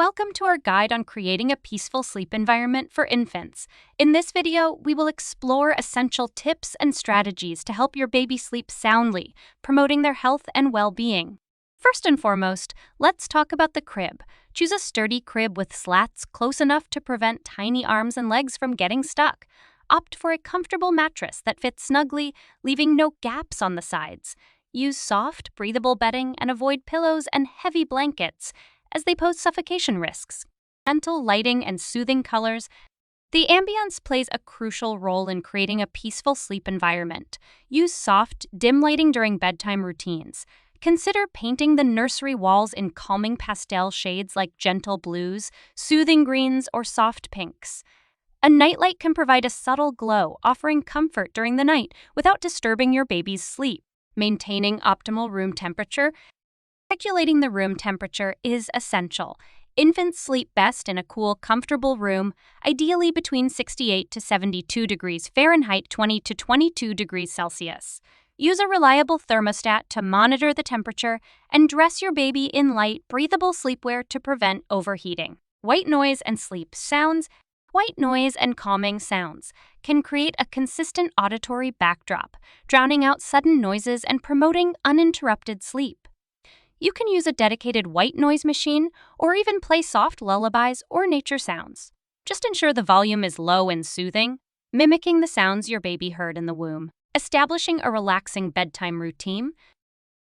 Welcome to our guide on creating a peaceful sleep environment for infants. In this video, we will explore essential tips and strategies to help your baby sleep soundly, promoting their health and well-being. First and foremost, let's talk about the crib. Choose a sturdy crib with slats close enough to prevent tiny arms and legs from getting stuck. Opt for a comfortable mattress that fits snugly, leaving no gaps on the sides. Use soft, breathable bedding and avoid pillows and heavy blankets, as they pose suffocation risks. Gentle lighting and soothing colors. The ambience plays a crucial role in creating a peaceful sleep environment. Use soft, dim lighting during bedtime routines. Consider painting the nursery walls in calming pastel shades like gentle blues, soothing greens, or soft pinks. A nightlight can provide a subtle glow, offering comfort during the night without disturbing your baby's sleep. Maintaining optimal room temperature. Regulating the room temperature is essential. Infants sleep best in a cool, comfortable room, ideally between 68 to 72 degrees Fahrenheit, 20 to 22 degrees Celsius. Use a reliable thermostat to monitor the temperature and dress your baby in light, breathable sleepwear to prevent overheating. White noise and sleep sounds. White noise and calming sounds can create a consistent auditory backdrop, drowning out sudden noises and promoting uninterrupted sleep. You can use a dedicated white noise machine or even play soft lullabies or nature sounds. Just ensure the volume is low and soothing, mimicking the sounds your baby heard in the womb. Establishing a relaxing bedtime routine.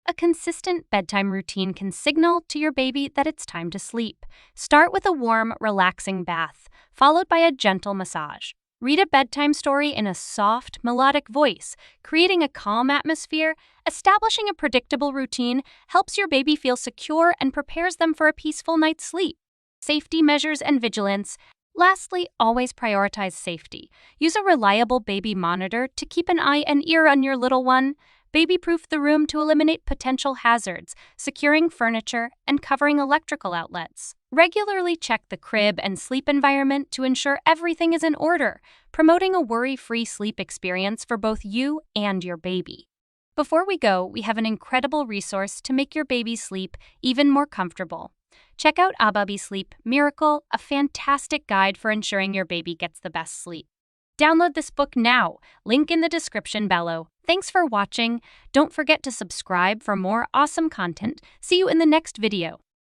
A consistent bedtime routine can signal to your baby that it's time to sleep. Start with a warm, relaxing bath, followed by a gentle massage. Read a bedtime story in a soft, melodic voice, creating a calm atmosphere. Establishing a predictable routine helps your baby feel secure and prepares them for a peaceful night's sleep. Safety measures and vigilance. Lastly, always prioritize safety. Use a reliable baby monitor to keep an eye and ear on your little one. Baby-proof the room to eliminate potential hazards, securing furniture and covering electrical outlets. Regularly check the crib and sleep environment to ensure everything is in order, promoting a worry-free sleep experience for both you and your baby. Before we go, we have an incredible resource to make your baby's sleep even more comfortable. Check out Ababi Sleep Miracle, a fantastic guide for ensuring your baby gets the best sleep. Download this book now, link in the description below. Thanks for watching. Don't forget to subscribe for more awesome content. See you in the next video.